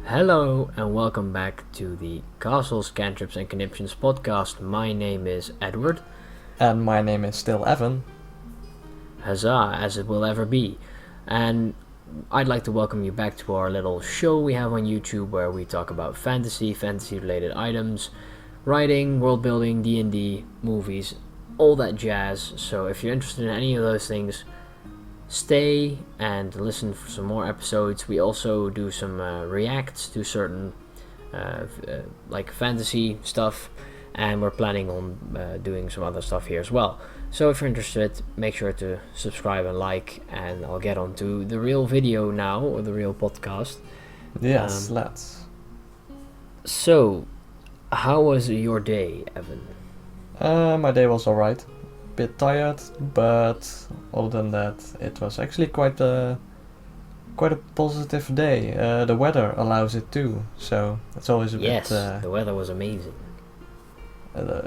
Hello and welcome back to the Castles, Cantrips and Conniptions podcast. My name is Edward. And my name is still Evan. Huzzah, as it will ever be. And I'd like to welcome you back to our little show we have on YouTube where we talk about fantasy related items, writing, world building, D&D, movies, all that jazz. So if you're interested in any of those things, stay and listen for some more episodes. We also do some reacts to certain like fantasy stuff, and we're planning on doing some other stuff here as well. So if you're interested, make sure to subscribe and like, and I'll get on to the real video now, or the real podcast. Yes, let's. So, how was your day, Evan? My day was alright. Bit tired, but other than that, it was actually quite a positive day. The weather allows it too, so it's always a Yes, bit. the weather was amazing.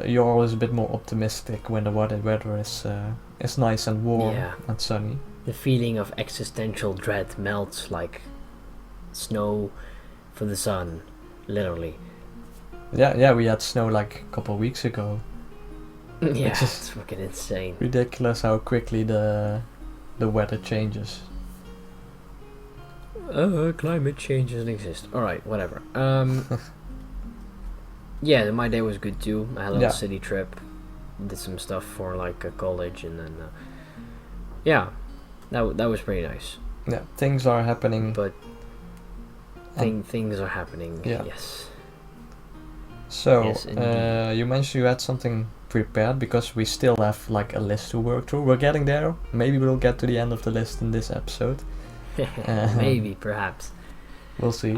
You're always a bit more optimistic when the weather is nice and warm and sunny. The feeling of existential dread melts like snow for the sun, literally. Yeah, we had snow like a couple of weeks ago. Yeah, It's it's fucking insane. Ridiculous how quickly the weather changes. Climate change doesn't exist. Alright, whatever. Yeah, my day was good too. I had a little city trip. Did some stuff for like a college, and then that was pretty nice. Yeah, things are happening. But things are happening. Yeah. Yes. So, Yes, you mentioned you had something prepared because we still have like a list to work through. We're getting there. Maybe we'll get to the end of the list in this episode. Maybe, perhaps. We'll see.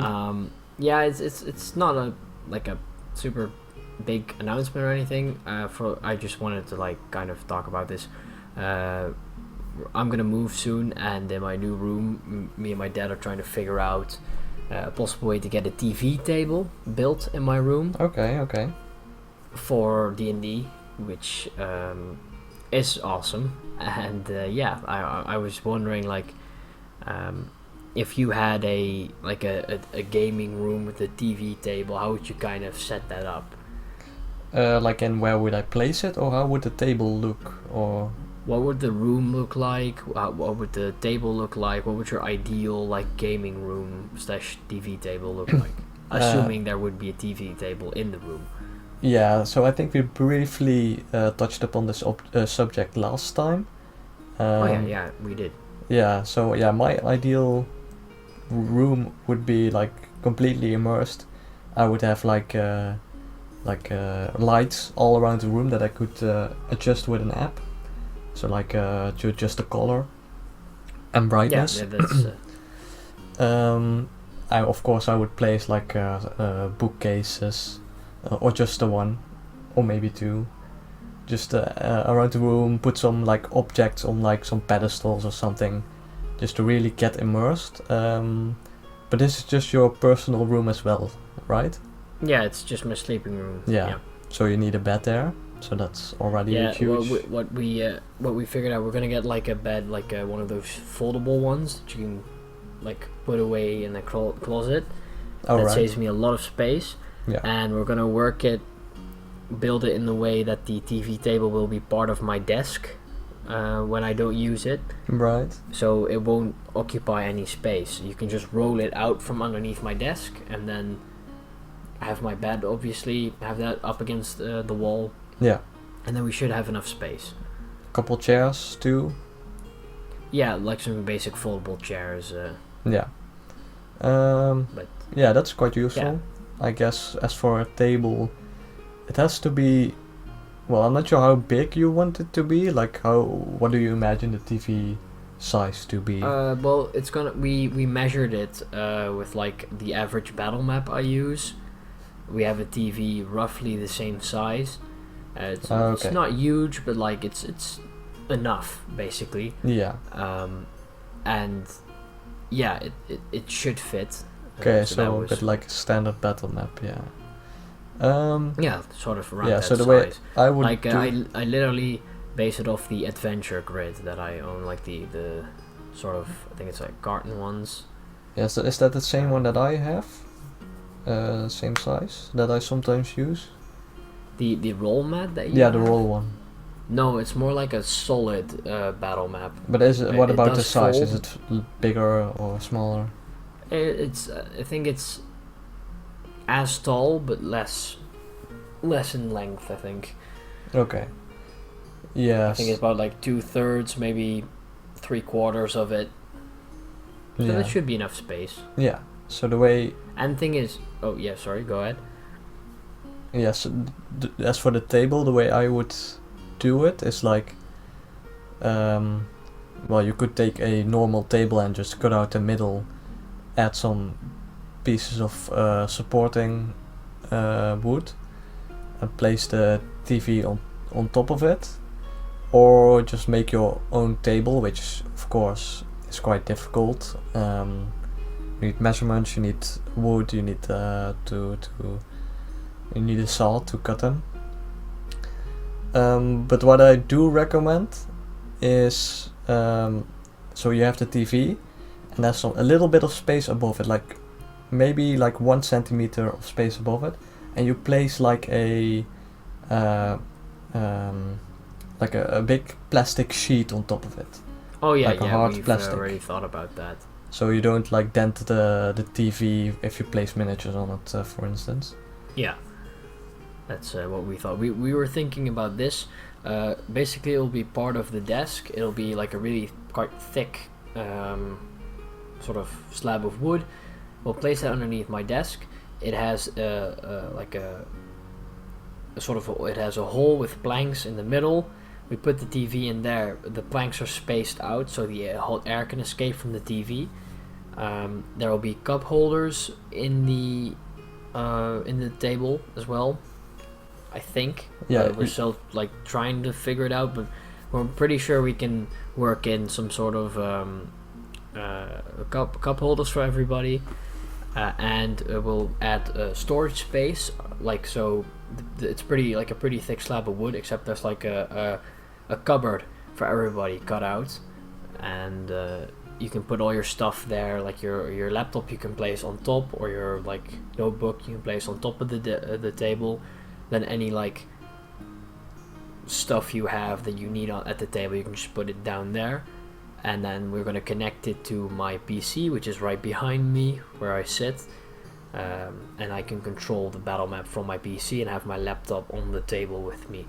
Yeah, it's not a super big announcement or anything. I just wanted to like kind of talk about this. I'm gonna move soon, and in my new room, me and my dad are trying to figure out a possible way to get a TV table built in my room. Okay. For D&D, which is awesome. And I was wondering if you had a gaming room with a TV table, how would you kind of set that up? And where would I place it, or how would the table look, or What would the room look like? What would the table look like? What would your ideal gaming room / TV table look like? Assuming there would be a TV table in the room. Yeah, so I think we briefly touched upon this subject last time. Yeah, we did. Yeah, so my ideal room would be completely immersed. I would have lights all around the room that I could adjust with an app. So to adjust the color and brightness. Yeah, that's. I would place bookcases, or just the one, or maybe two, just around the room. Put some objects on some pedestals or something, just to really get immersed. But this is just your personal room as well, right? Yeah, it's just my sleeping room. Yeah. So you need a bed there. So that's already huge. What we figured out, we're gonna get a bed, one of those foldable ones that you can put away in a closet. That saves me a lot of space. Yeah. And we're gonna build it in the way that the TV table will be part of my desk when I don't use it. Right. So it won't occupy any space. You can just roll it out from underneath my desk, and then I have my bed, obviously, have that up against the wall. Yeah. And then we should have enough space. Couple chairs too. Yeah, some basic foldable chairs. Yeah. But yeah, that's quite useful. Yeah. I guess as for a table, it has to be. Well, I'm not sure how big you want it to be. What do you imagine the TV size to be? Well, it's gonna. We measured it with the average battle map I use. We have a TV roughly the same size. It's not huge, but it's enough basically. Yeah. And yeah, it should fit. Okay, so a bit like a standard battle map, yeah. Yeah, sort of around that so the size. way I would I literally base it off the adventure grid that I own, the sort of, I think it's garden ones. Yeah, so is that the same one that I have? same size that I sometimes use. The roll mat that you Yeah, the have? roll one. No, it's more like a solid battle map. But what It about the does size? fold. Is it bigger or smaller? It's I think it's as tall but less in length. I think. Okay. Yes. I think it's about like 2/3, maybe 3/4 of it. So yeah. that should be enough space. Yeah. So the way. And the thing is, oh yeah, sorry, go ahead. Yes. As for the table, the way I would do it is like. Well, you could take a normal table and just cut out the middle, add some pieces of supporting wood, and place the TV on top of it, or just make your own table, which of course is quite difficult. You need measurements, you need wood, you need you need a saw to cut them. But what I do recommend is so you have the TV and there's a little bit of space above it, like maybe like 1 centimeter of space above it, and you place like a big plastic sheet on top of it. Oh yeah, like a yeah, hard we've plastic. already thought about that. So you don't like dent the TV if you place miniatures on it, for instance. Yeah, that's what we thought. We were thinking about this. Basically, it'll be part of the desk. It'll be like a really quite thick sort of slab of wood. We'll place that underneath my desk. It has like a sort of it has a hole with planks in the middle. We put the TV in there. The planks are spaced out so the hot air can escape from the TV. There will be cup holders in the table as well, I think. Yeah, we're still like trying to figure it out, but we're pretty sure we can work in some sort of cup holders for everybody, and we'll add storage space. Like so, it's a pretty thick slab of wood, except there's like a cupboard for everybody cut out, and you can put all your stuff there, like your laptop you can place on top, or your like notebook you can place on top of the table. Then any like stuff you have that you need at the table, you can just put it down there. And then we're going to connect it to my PC, which is right behind me where I sit, and I can control the battle map from my PC and have my laptop on the table with me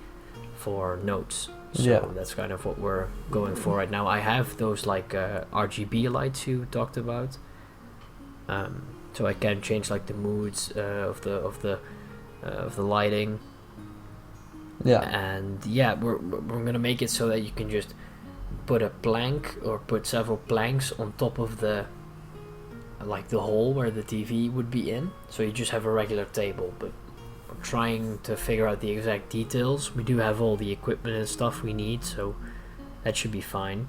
for notes. So that's kind of what we're going for right now. I have those like RGB lights you talked about, so I can change like the moods of the lighting. Yeah. And yeah, we're gonna make it so that you can just put a plank or put several planks on top of the hole where the TV would be in. So you just have a regular table, but we're trying to figure out the exact details. We do have all the equipment and stuff we need, so that should be fine.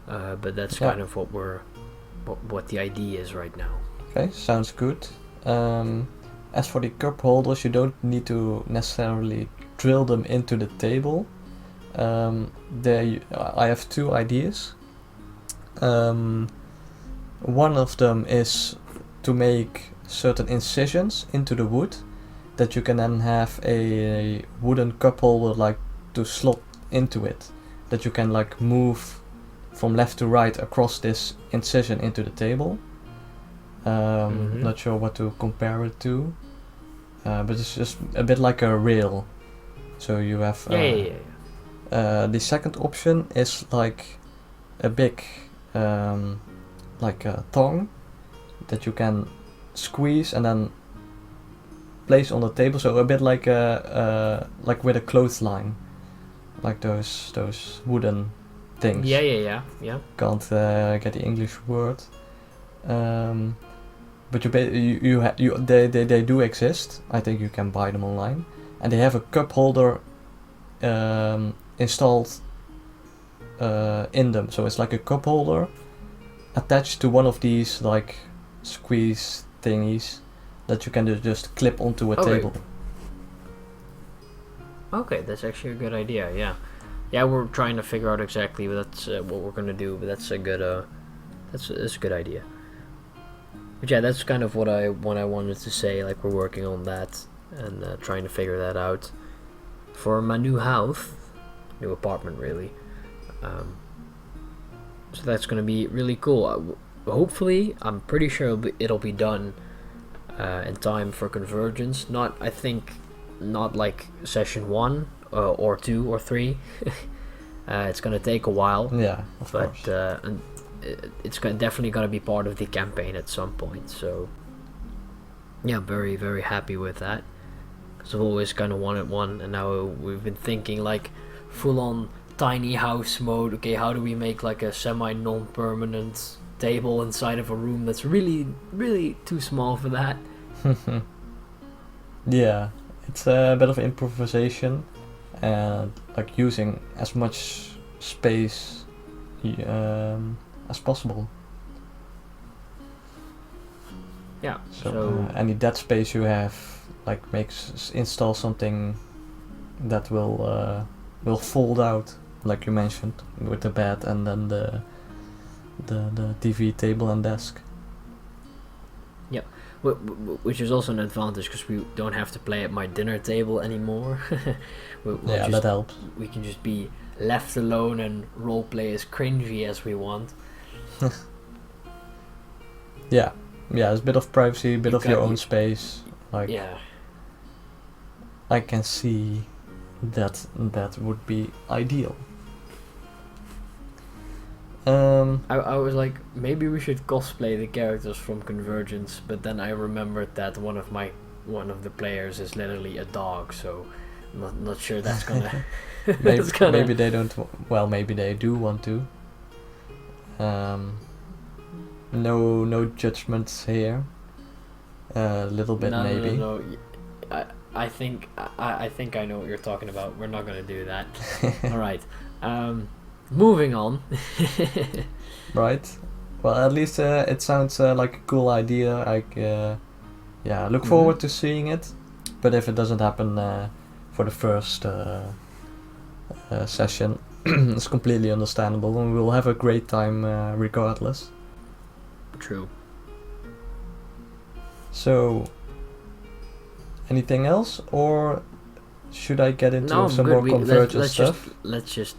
But that's kind of what the idea is right now. Okay, sounds good. As for the cup holders, you don't need to necessarily drill them into the table. I have two ideas. One of them is to make certain incisions into the wood that you can then have a wooden cup holder like to slot into it, that you can like move from left to right across this incision into the table. Not sure what to compare it to, but it's just a bit like a rail. So you have the second option is like a big like a tongue that you can squeeze and then place on the table. So a bit like like with a clothesline, like those wooden things. Yeah. Can't get the English word. But they do exist. I think you can buy them online, and they have a cup holder installed in them. So it's like a cup holder attached to one of these like squeeze thingies that you can just clip onto a table. Okay, that's actually a good idea. Yeah, we're trying to figure out exactly that's what we're gonna do, but that's a good that's a good idea. But yeah, that's kind of what I wanted to say. Like we're working on that and trying to figure that out for my new house, new apartment, really. So that's gonna be really cool. Hopefully, I'm pretty sure it'll be done in time for convergence. I think, not like session 1 or 2 or 3. It's gonna take a while. Yeah, of course. But it's definitely gonna be part of the campaign at some point. So yeah, very very happy with that. Because I've always kind of wanted one, and now we've been thinking like full on tiny house mode. Okay, how do we make like a semi non-permanent table inside of a room that's really really too small for that? Yeah, it's a bit of improvisation and like using as much space as possible. Yeah. So any dead space you have, like install something that will fold out, like you mentioned, with the bed and then the TV table and desk. Yep. Which is also an advantage because we don't have to play at my dinner table anymore. That helps. We can just be left alone and roleplay as cringy as we want. Yeah, it's a bit of privacy, a bit of your own space. Like, yeah, I can see that would be ideal. I was like, maybe we should cosplay the characters from Convergence, but then I remembered that one of the players is literally a dog, so I'm not sure that's gonna. Maybe they don't. Well, maybe they do want to. No judgments here. A little bit maybe. No. I think I know what you're talking about. We're not gonna do that. All right. Moving on. Right. Well, at least it sounds like a cool idea. I look forward to seeing it. But if it doesn't happen for the first session, it's completely understandable, and we'll have a great time regardless. True. So, anything else, or should I get into some more convergence stuff? Let's just.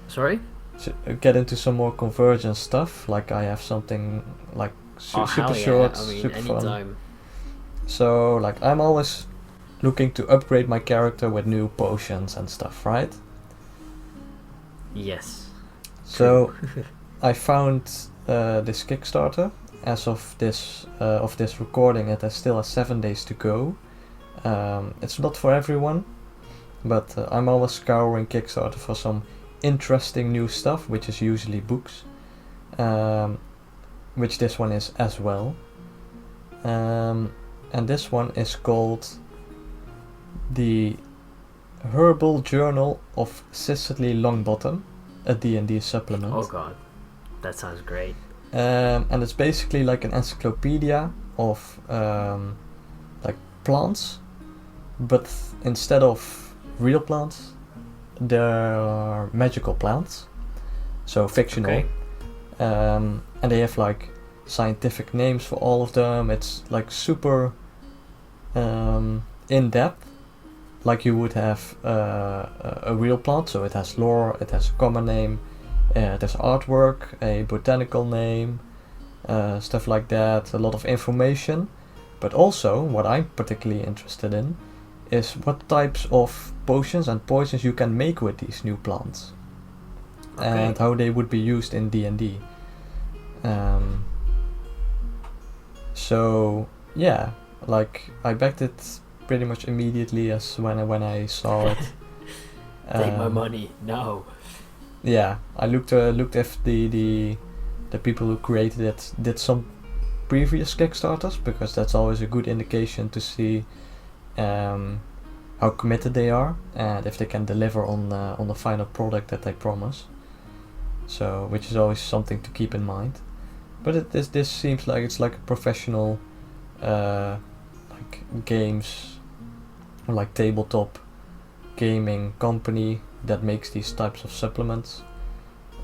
Sorry? Get into some more convergence stuff. Like I have something like super short, super anytime. fun. So like I'm always looking to upgrade my character with new potions and stuff, right? Yes. So I found this Kickstarter. As of this recording, it still has 7 days to go. It's not for everyone, but I'm always scouring Kickstarter for some interesting new stuff, which is usually books, which this one is as well. And this one is called The Herbal Journal of Cicely Longbottom, a D&D supplement. Oh god, that sounds great. And it's basically like an encyclopedia of like plants, but instead of real plants, there are magical plants, so fictional. Okay. And they have like scientific names for all of them. It's like super in depth, like you would have a real plant. So it has lore, it has a common name, there's artwork, a botanical name, stuff like that. A lot of information, but also what I'm particularly interested in is what types of potions and poisons you can make with these new plants, and how they would be used in D&D. So yeah, like I backed it pretty much immediately as when I saw it. Take my money now. Yeah, I looked if the people who created it did some previous Kickstarters, because that's always a good indication to see how committed they are and if they can deliver on the final product that they promise. So, which is always something to keep in mind. But this seems like it's like a professional like games or like tabletop gaming company that makes these types of supplements.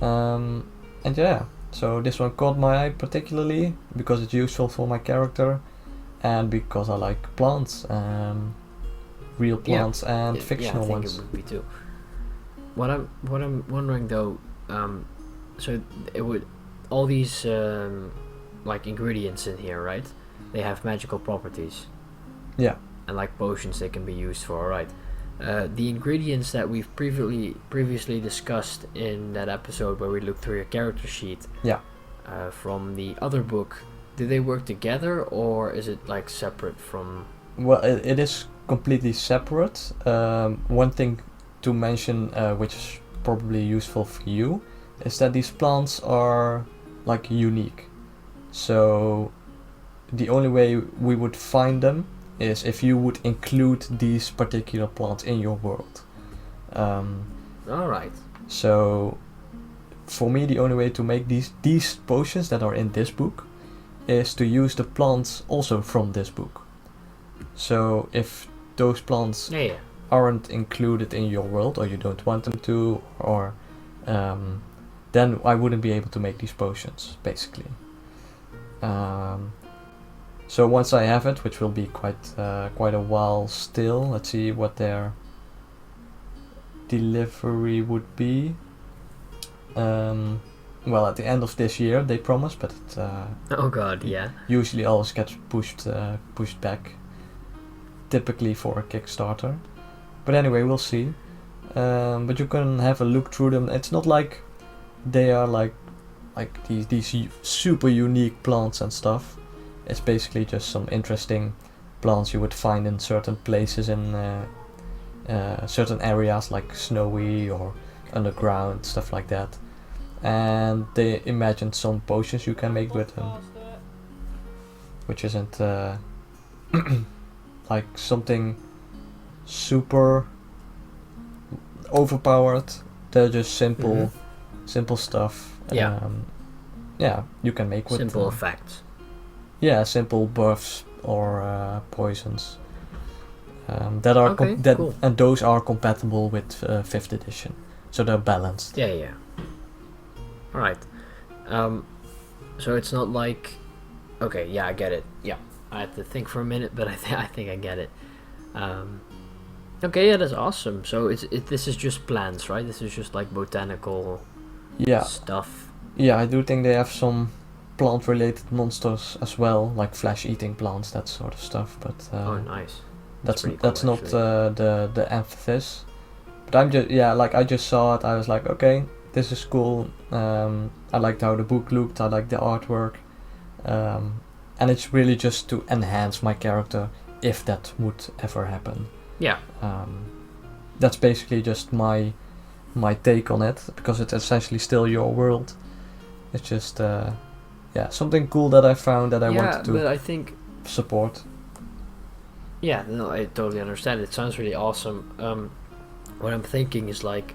And yeah, So this one caught my eye particularly because it's useful for my character, and because I like plants, real plants and fictional I think ones. it would be too. What I'm wondering though, so it would all these like ingredients in here, right? They have magical properties. Yeah. And like potions, they can be used for. Right. The ingredients that we've previously discussed in that episode where we looked through your character sheet. Yeah. From the other book, do they work together or is it like separate from? Well, it is completely separate. One thing to mention, which is probably useful for you, is that these plants are like unique. So the only way we would find them is if you would include these particular plants in your world. Alright. So for me, the only way to make these potions that are in this book is to use the plants also from this book. So if those plants aren't included in your world, or you don't want them to, or then I wouldn't be able to make these potions, basically. So once I have it, which will be quite a while still, let's see what their delivery would be. Well, at the end of this year they promise, but it, oh god, yeah. Usually always gets pushed back, typically for a Kickstarter. But anyway, we'll see. But you can have a look through them. It's not like they are like these super unique plants and stuff. It's basically just some interesting plants you would find in certain places in certain areas, like snowy or underground, stuff like that. And they imagined some potions you can make with them, which isn't like something super overpowered. They're just simple stuff. Yeah, you can make with simple effects. Yeah, simple buffs or poisons that are cool. And those are compatible with 5th edition, so they're balanced. Yeah. All right. So it's not like. Okay, yeah, I get it. Yeah, I had to think for a minute, but I think I get it. Okay, yeah, that's awesome. So this is just plants, right? This is just like botanical stuff. Yeah, I do think they have some plant-related monsters as well, like flesh-eating plants, that sort of stuff. But oh, nice. That's cool, not the emphasis. But I just saw it. I was like, okay, this is cool. I liked how the book looked. I liked the artwork, and it's really just to enhance my character if that would ever happen. Yeah. That's basically just my take on it, because it's essentially still your world. It's just something cool that I found that I wanted to but I think support. Yeah, no, I totally understand. It sounds really awesome. What I'm thinking is like,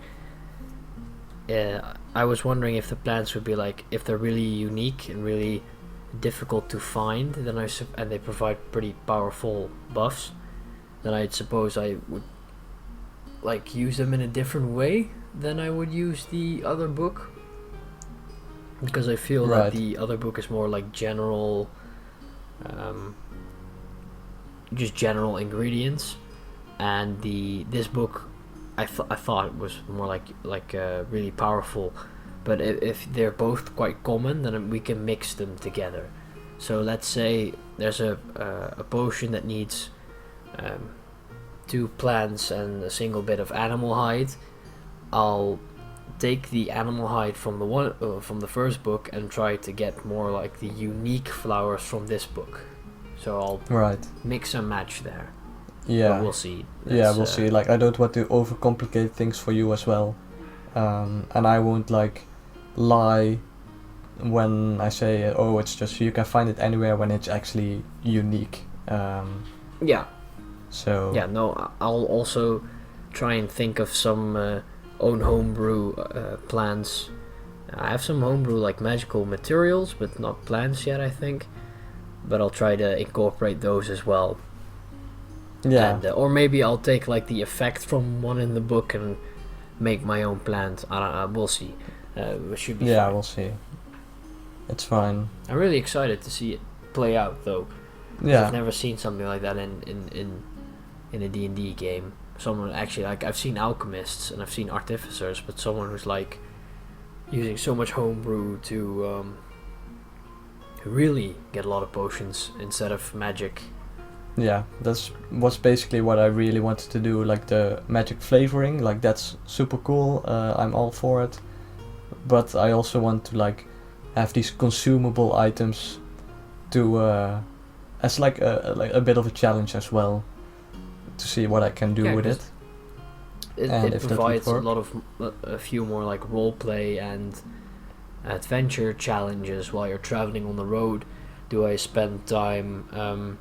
I was wondering if the plants would be like, if they're really unique and really difficult to find, then and they provide pretty powerful buffs, then I suppose I would like use them in a different way than I would use the other book, because I feel that the other book is more like general, just general ingredients, and this book I thought it was more like really powerful. But if they're both quite common, then we can mix them together. So let's say there's a potion that needs 2 plants and a single bit of animal hide. I'll take the animal hide from the first book and try to get more like the unique flowers from this book. So I'll mix and match there. Yeah, but we'll see. We'll see. Like, I don't want to overcomplicate things for you as well, and I won't like lie when I say, oh, it's just you can find it anywhere, when it's actually unique. So I'll also try and think of some own homebrew plants. I have some homebrew like magical materials, but not plants yet, I think. But I'll try to incorporate those as well. Yeah. And, or maybe I'll take like the effect from one in the book and make my own plant. I don't know. We'll see. It should be. Yeah, fine. we'll see. it's fine. I'm really excited to see it play out though. Yeah. I've never seen something like that in a D&D game. Someone actually, like, I've seen alchemists and I've seen artificers, but someone who's like using so much homebrew to really get a lot of potions instead of magic. Yeah, was basically what I really wanted to do, like the magic flavoring, like that's super cool, I'm all for it. But I also want to like have these consumable items to as like a bit of a challenge as well, to see what I can do with it. And It if that would provides a work. lot of a few more like roleplay and adventure challenges while you're traveling on the road. Do I spend time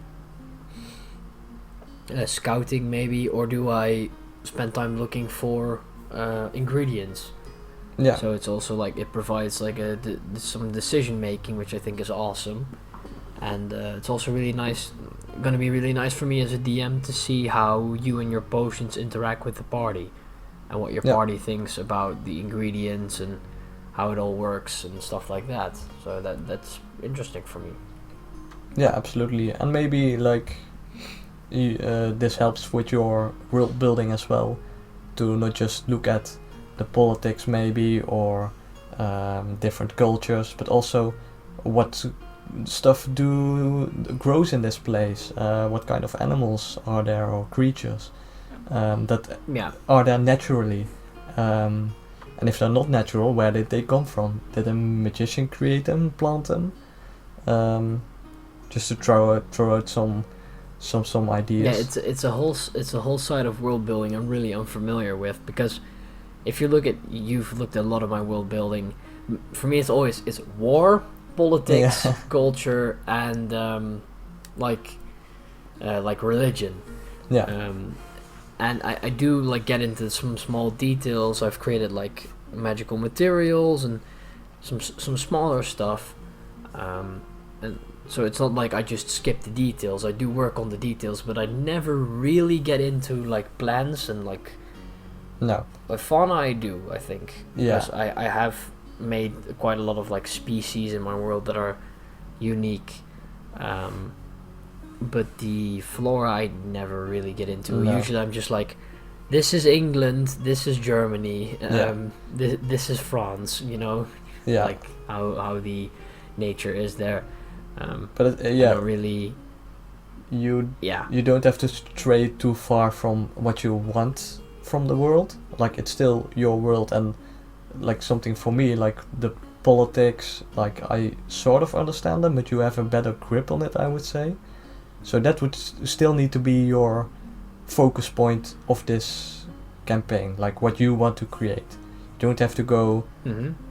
scouting maybe, or do I spend time looking for ingredients? Yeah, So it's also like it provides like some decision making, which I think is awesome, and it's also really nice. Going to be really nice for me as a DM to see how you and your potions interact with the party, and what your Yeah. party thinks about the ingredients and how it all works and stuff like that. So that's interesting for me. yeah, absolutely. And maybe like this helps with your world building as well, to not just look at the politics maybe, or different cultures, but also what stuff grows in this place, what kind of animals are there, or creatures that Yeah. are there naturally, and if they're not natural, where did they come from? Did a magician create them, plant them? Just to throw out some ideas. Yeah, it's a whole side of world building I'm really unfamiliar with, because if you've looked at a lot of my world building. For me, it's war, politics, Yeah. culture, and like religion. Yeah, And I do like get into some small details. I've created like magical materials and some smaller stuff, and so it's not like I just skip the details. I do work on the details, but I never really get into like plans and like no, fauna. I do, I think, yeah, because I have made quite a lot of like species in my world that are unique. But the flora I never really get into. No. Usually I'm just like, this is England, this is Germany, this is France, you know, yeah. like how the nature is there. But I yeah, don't really, yeah, you don't have to stray too far from what you want from the world. Like it's still your world, and like something for me, like the politics, like I sort of understand them, but you have a better grip on it, I would say. So that would still need to be your focus point of this campaign, like what you want to create. You don't have to go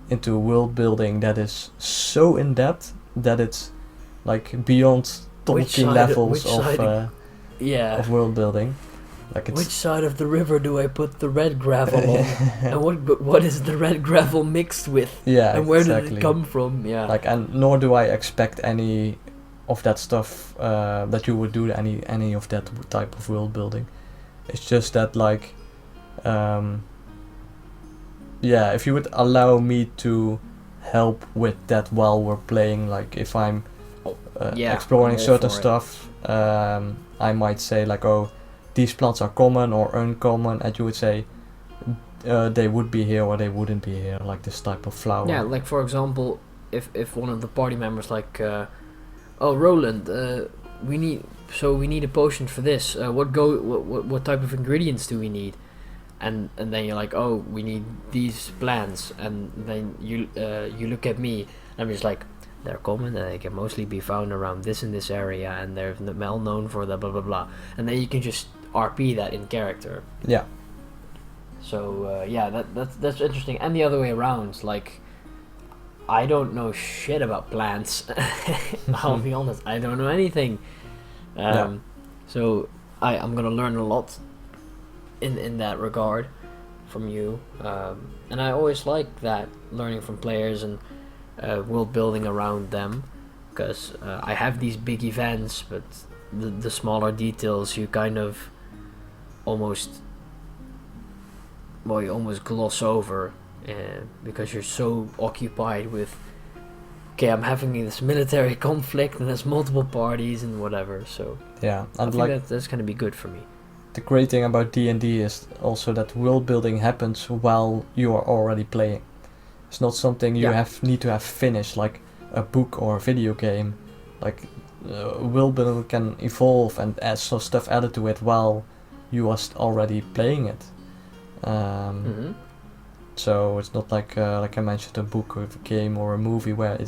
into world building that is so in depth that it's like beyond Tolkien levels of world building. Like it's which side of the river do I put the red gravel on, and what is the red gravel mixed with, yeah, and where exactly. did it come from? Yeah, Like, and nor do I expect any of that stuff that you would do any of that type of world building. It's just that like if you would allow me to help with that while we're playing, like if I'm exploring I'm all certain for it. stuff, I might say like, oh, these plants are common or uncommon, and you would say they would be here or they wouldn't be here, like this type of flower. Yeah, like for example, if one of the party members like, oh Roland, we need a potion for this. What type of ingredients do we need? And then you're like, oh, we need these plants, and then you look at me, and I'm just like, they're common and they can mostly be found around this and this area, and they're well known for the blah blah blah, and then you can just RP that in character. Yeah. So that's interesting. And the other way around, like, I don't know shit about plants. I'll be honest, I don't know anything. So I'm gonna learn a lot in that regard from you. And I always like that, learning from players and world building around them, because I have these big events, but the smaller details you kind of almost gloss over, because you're so occupied with okay, I'm having this military conflict and there's multiple parties and whatever. So Yeah, I and think like that's gonna be good for me. the great thing about D&D is also that world building happens while you are already playing. It's not something you need to have finished, like a book or a video game. Like world building can evolve and add some stuff added to it while you are already playing it. So it's not like I mentioned, a book or a game or a movie where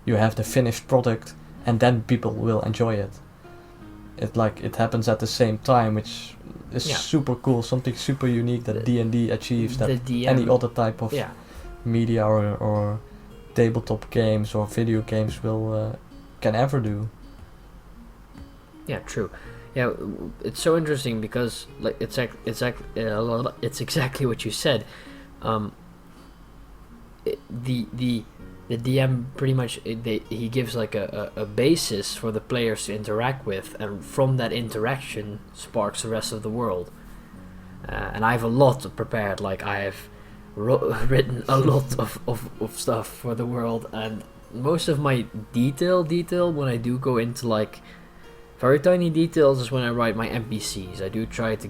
you have the finished product and then people will enjoy it. It happens at the same time, which is super cool. Something super unique that D&D achieves that any other type of media or tabletop games or video games can ever do. Yeah, true. Yeah, it's so interesting because like it's exactly what you said. The DM pretty much he gives like a basis for the players to interact with, and from that interaction sparks the rest of the world. And I have a lot prepared. Like I have written a lot of stuff for the world, and most of my detail when I do go into like very tiny details is when I write my NPCs. I do try to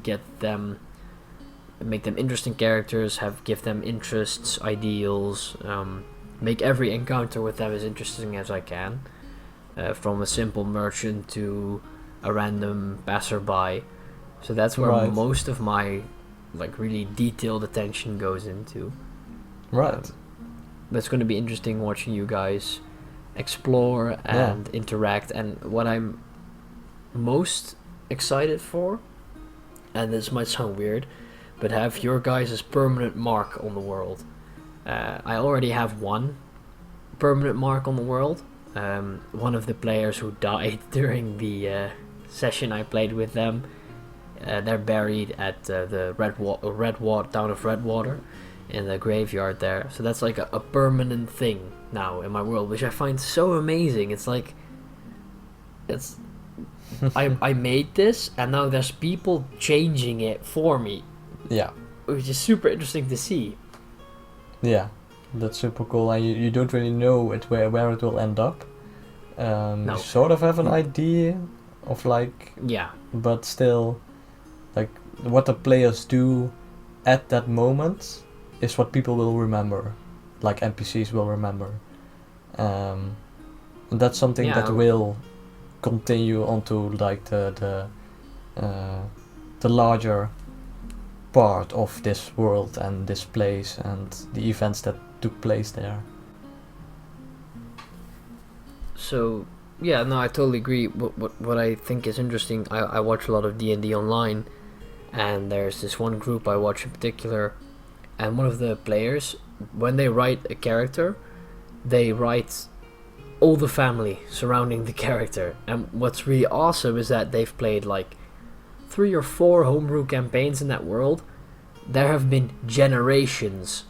make them interesting characters, give them interests, ideals, make every encounter with them as interesting as I can, from a simple merchant to a random passerby. So that's where most of my like really detailed attention goes into. Right. That's going to be interesting watching you guys explore and interact. And what I'm most excited for, and this might sound weird, but have your guys' permanent mark on the world. I already have one permanent mark on the world. One of the players who died during the session I played with them, they're buried at the town of Redwater, in the graveyard there. So that's like a permanent thing now in my world, which I find so amazing. It's like I made this, and now there's people changing it for me. Yeah. Which is super interesting to see. Yeah, that's super cool, and you don't really know where it will end up. No. You sort of have an idea of like... Yeah. But still, like, what the players do at that moment is what people will remember. Like NPCs will remember. And that's something that will continue onto like the larger part of this world and this place and the events that took place there. So yeah, no, I totally agree. What I think is interesting, I watch a lot of D&D online, and there's this one group I watch in particular, and one of the players, when they write a character, they write all the family surrounding the character. And what's really awesome is that they've played like 3 or 4 homebrew campaigns in that world. There have been generations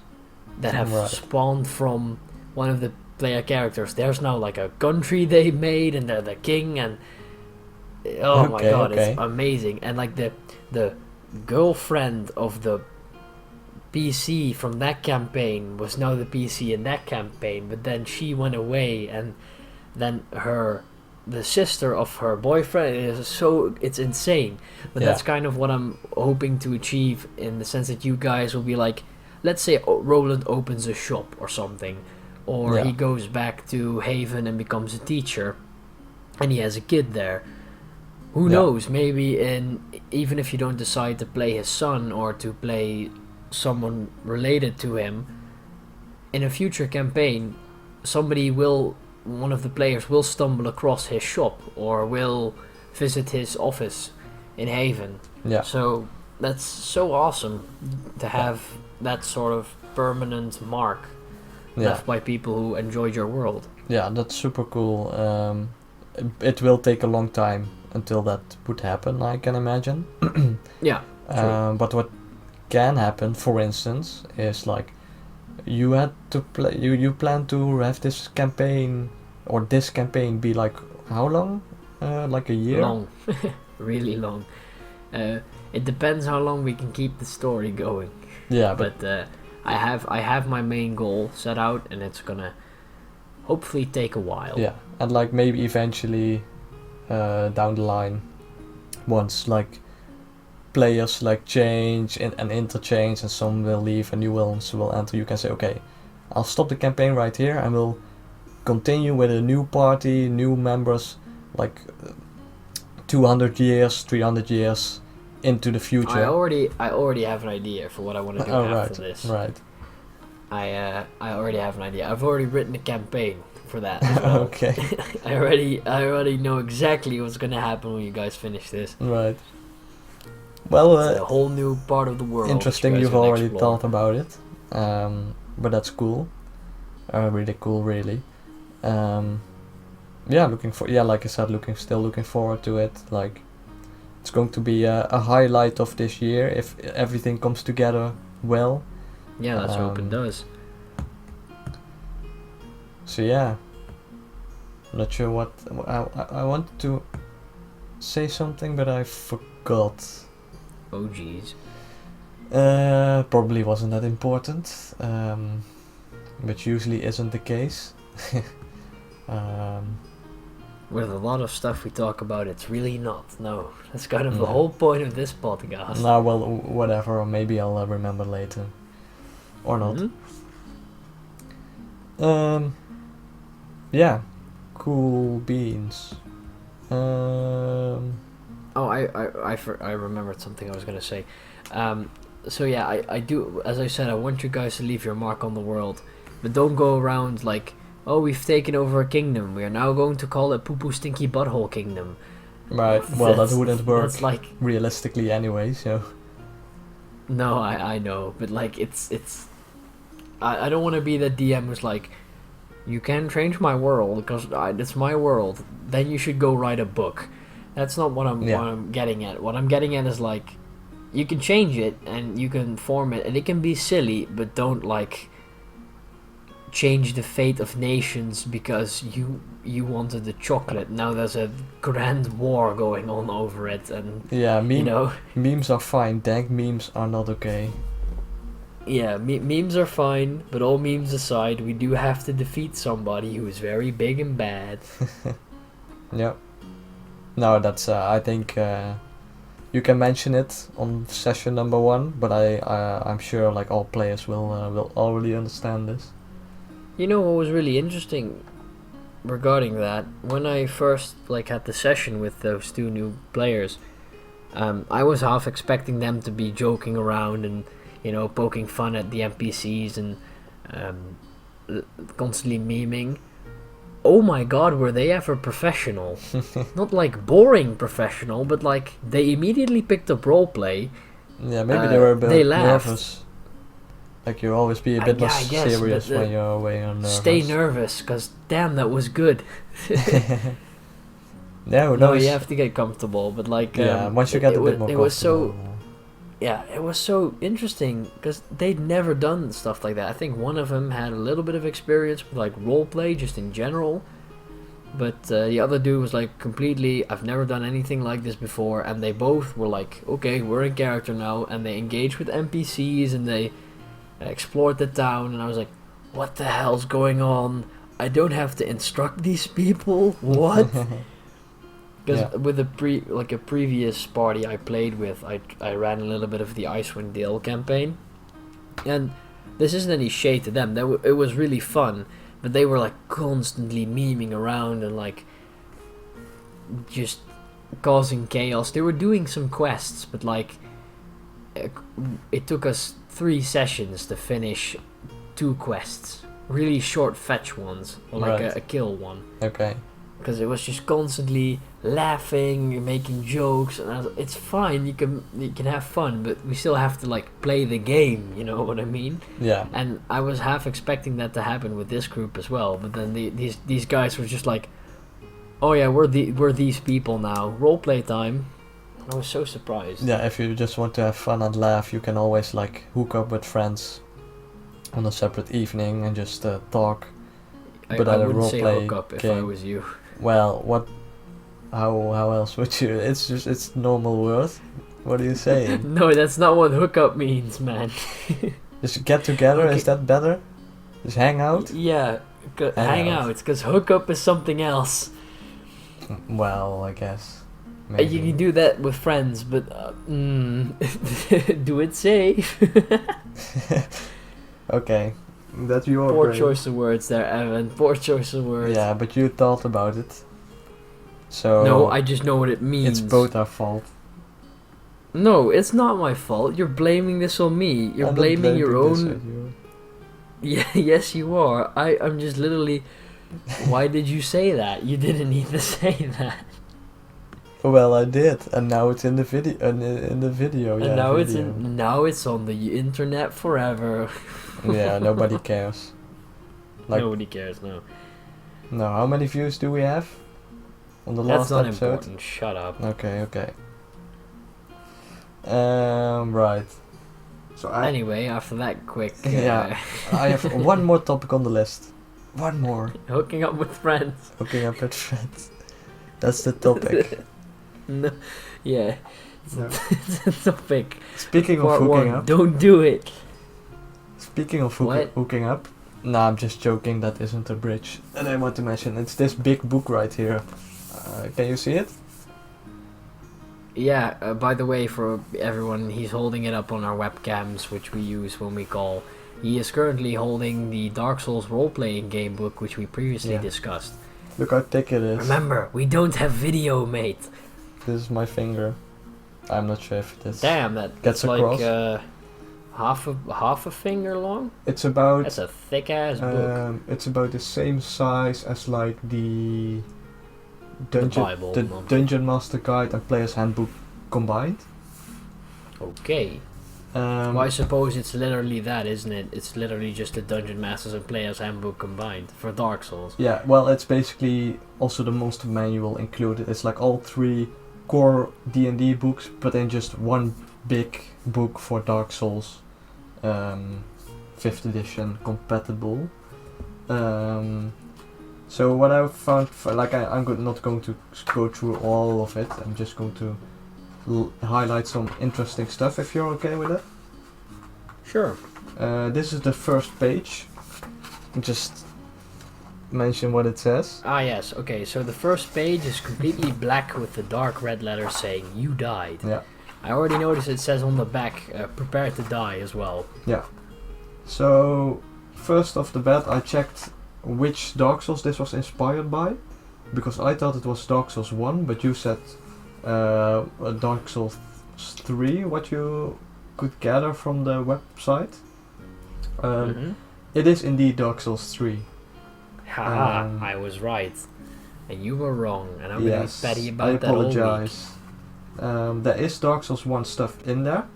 that have spawned from one of the player characters. There's now like a country they made, and they're the king, and my god, it's amazing. And like the girlfriend of the PC from that campaign was now the PC in that campaign, but then she went away, and then the sister of her boyfriend it's insane. But that's kind of what I'm hoping to achieve, in the sense that you guys will be like, let's say Roland opens a shop or something, or he goes back to Haven and becomes a teacher, and he has a kid there. Who knows, maybe even if you don't decide to play his son or to play someone related to him, in a future campaign one of the players will stumble across his shop or will visit his office in Haven. Yeah. So that's so awesome to have that sort of permanent mark left by people who enjoyed your world. Yeah, that's super cool. It will take a long time until that would happen, I can imagine. Yeah. But what can happen, for instance, is like you had to play. You plan to have this campaign be like how long? Like a year? Long, really long. It depends how long we can keep the story going. Yeah, but I have my main goal set out, and it's gonna hopefully take a while. Yeah, and like maybe eventually down the line, once like players like change and interchange, and some will leave and new ones will enter, you can say, okay, I'll stop the campaign right here and we'll continue with a new party, new members, like 200 years, 300 years into the future. I already have an idea for what I want to do after this. Right. I already have an idea. I've already written a campaign for that as well. Okay. I already know exactly what's gonna happen when you guys finish this. Right. Well, it's a whole new part of the world. Interesting. You've already thought about it, but that's cool. Really cool, really. Yeah, like I said, still looking forward to it. Like, it's going to be a highlight of this year if everything comes together well. Yeah, let's hope it does. So yeah, not sure what I wanted to say something, but I forgot. Oh jeez. Probably wasn't that important, but usually isn't the case. With a lot of stuff we talk about, it's really not. No, that's kind of the whole point of this podcast. Nah, well, whatever. Or maybe I'll remember later, or not. Mm-hmm. Yeah, cool beans. Oh, I remembered something I was gonna say. So yeah, I do, as I said, I want you guys to leave your mark on the world, but don't go around like, oh, we've taken over a kingdom, we are now going to call it Poo Poo Stinky Butthole Kingdom. Right, well, that wouldn't work that's like, realistically anyway, so... No, I know, but like, it's I don't want to be the DM who's like, you can change my world, because it's my world, then you should go write a book. That's not what I'm getting at. What I'm getting at is like, you can change it, and you can form it, and it can be silly, but don't like change the fate of nations because you wanted the chocolate. Now there's a grand war going on over it, and yeah, you know, memes are fine. Dank memes are not okay. Yeah, memes are fine, but all memes aside, we do have to defeat somebody who is very big and bad. Yep. No, that's I think you can mention it on session number 1, but I'm sure like all players will already understand this. You know what was really interesting regarding that? When I first like had the session with those 2 new players, I was half expecting them to be joking around and, you know, poking fun at the NPCs and constantly memeing. Oh my god, were they ever professional? Not like boring professional, but like they immediately picked up roleplay. Yeah, maybe they were a bit nervous. Like you always be a bit more serious when you're away on nervous. Stay nervous, cause damn, that was good. No, you have to get comfortable, but like once you get a bit more comfortable. It was so interesting because they'd never done stuff like that. I think one of them had a little bit of experience with like roleplay just in general, but the other dude was like completely, I've never done anything like this before, and they both were like, okay, we're in character now, and they engaged with NPCs and they explored the town, and I was like, what the hell's going on? I don't have to instruct these people? What? Because with a previous party I played with, I ran a little bit of the Icewind Dale campaign, and this isn't any shade to them. It was really fun, but they were like constantly memeing around and like just causing chaos. They were doing some quests, but like it took us 3 sessions to finish 2 quests, really short fetch ones, or like a kill one. Okay. Because it was just constantly laughing, making jokes, and it's fine. You can have fun, but we still have to like play the game. You know what I mean? Yeah. And I was half expecting that to happen with this group as well, but then these guys were just like, "Oh yeah, we're these people now. Roleplay time." I was so surprised. Yeah, if you just want to have fun and laugh, you can always like hook up with friends on a separate evening and just talk. But I wouldn't say hook up if I was you. Well, what? How else would you? It's normal word. What are you saying? No, that's not what hookup means, man. Just get together. Okay. Is that better? Just hang out. Yeah, Hangouts, because hookup is something else. Well, I guess. You can do that with friends, but do it safe. Okay, that's your Poor brain. choice of words there, Evan. Poor choice of words. Yeah, but you thought about it. So No, I just know what it means. it's both our fault. No, it's not my fault. You're blaming this on me. You're I'm not blaming your blaming this own. on you. Yeah, yes, you are. I'm just literally. Why did you say that? You didn't need to say that. Well, I did, and now it's in the video. In the video, yeah. And now video. now it's on the internet forever. Yeah, nobody cares. Like, Nobody cares. No, no, how many views do we have on the that's last not episode? important. Shut up. Okay. Right. So Anyway, after that quick. Yeah. I have one more topic on the list. One more. Hooking up with friends. Hooking up with friends. That's the topic. No, yeah. No. It's a topic. Speaking of Part hooking 1. up. Don't do it. Speaking of What? hooking up. Nah, I'm just joking. That isn't a bridge. And I want to mention it's this big book right here. Can you see it? Yeah, by the way, for everyone, he's holding it up on our webcams, which we use when we call. He is currently holding the Dark Souls role-playing game book, which we previously Yeah. discussed. Look how thick it is. Remember, we don't have video, mate. This is my finger. I'm not sure if it is. Damn, that Gets that's across. like half a finger long. It's about That's a thick ass book. it's about the same size as like the dungeon Bible, the no. Dungeon Master Guide and Player's Handbook combined. Okay. Well, I suppose it's literally that, isn't it? It's literally just the Dungeon Masters and Player's Handbook combined for Dark Souls. Yeah, well, it's basically also the monster manual included. It's like all 3 core D&D books, but in just one big book for Dark Souls, 5th edition compatible. So what I found, I'm not going to go through all of it. I'm just going to highlight some interesting stuff, if you're okay with it. Sure. This is the first page. Just mention what it says. Ah, yes. Okay, so the first page is completely black with the dark red letters saying "You died." Yeah. I already noticed it says on the back "Prepare to die" as well. Yeah. So first off the bat, I checked which Dark Souls this was inspired by, because I thought it was Dark Souls 1, but you said Dark Souls 3, what you could gather from the website. It is indeed Dark Souls 3. Haha, I was right. And you were wrong, and I'm gonna be petty about I that all week. apologize. There is Dark Souls 1 stuff in there.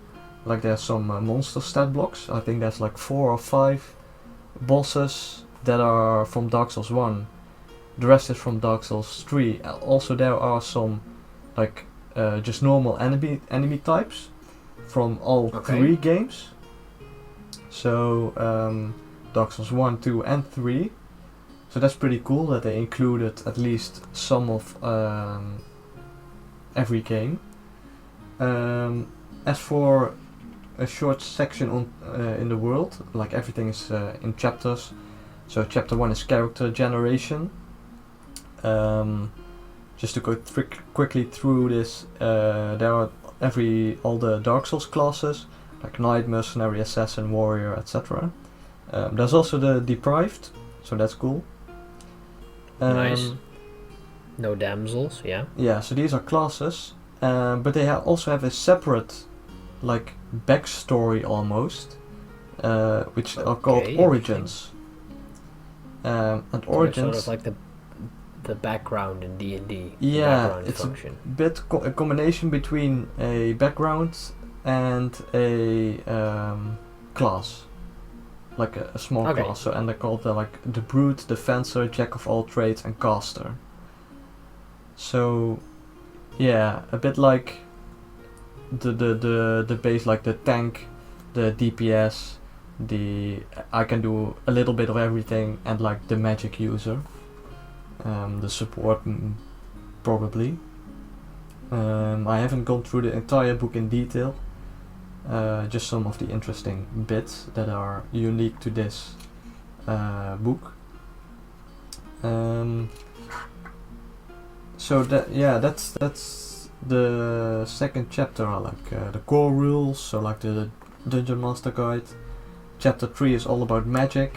Like there's some monster stat blocks. I think there's like 4 or 5 bosses that are from Dark Souls 1. The rest is from Dark Souls 3. Also there are some like just normal enemy types from all 3 games. So Dark Souls 1, 2 and 3. So that's pretty cool that they included at least some of every game. As for a short section on in the world, like everything is in chapters. So chapter 1 is character generation. Just to go quickly through this, there are all the Dark Souls classes, like Knight, Mercenary, Assassin, Warrior, etc. There's also the Deprived, so that's cool. Nice. No damsels, yeah. Yeah, so these are classes, but they also have a separate, like, backstory almost, which are called Origins. And Origins, sort of like the background in D&D. Yeah, it's function. A bit a combination between a background and a class, like a small class. So, and they're called the Brute, the Fencer, Jack of all trades, and Caster. So, yeah, a bit like the base, like the tank, the DPS, I can do a little bit of everything, and like the magic user, the support probably. I haven't gone through the entire book in detail, just some of the interesting bits that are unique to this book. So that's the second chapter. Like the core rules, so like the Dungeon Master Guide. Chapter 3 is all about magic.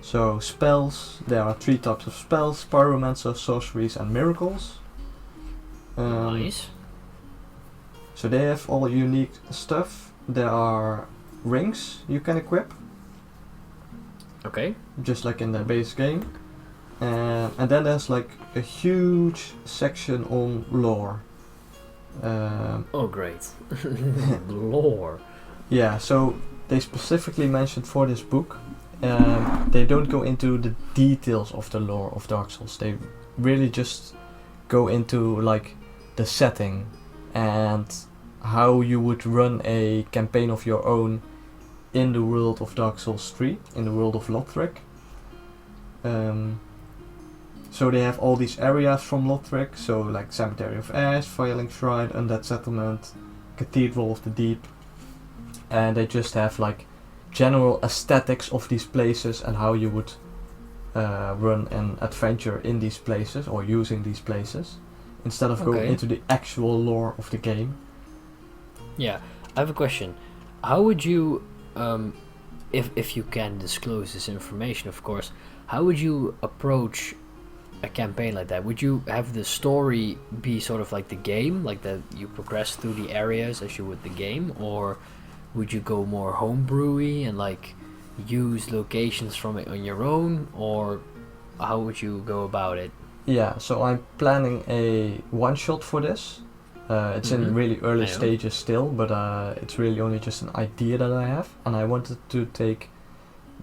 So spells, there are 3 types of spells: pyromancer, sorceries, and miracles. Nice. So they have all unique stuff. There are rings you can equip, Okay. just like in the base game. And then there's like a huge section on lore. Oh, great. Lore. Yeah, so they specifically mentioned for this book, they don't go into the details of the lore of Dark Souls. They really just go into like the setting and how you would run a campaign of your own in the world of Dark Souls 3, in the world of Lothric. So they have all these areas from Lothric, so like Cemetery of Ash, Firelink Shrine, Undead Settlement, Cathedral of the Deep, and they just have like general aesthetics of these places and how you would run an adventure in these places or using these places, instead of going into the actual lore of the game. Yeah, I have a question. How would you, if you can disclose this information, of course, how would you approach a campaign like that? Would you have the story be sort of like the game, like that you progress through the areas as you would the game, or would you go more homebrewy and like use locations from it on your own, or how would you go about it? Yeah, so I'm planning a one-shot for this. It's in really early stages still, but it's really only just an idea that I have, and I wanted to take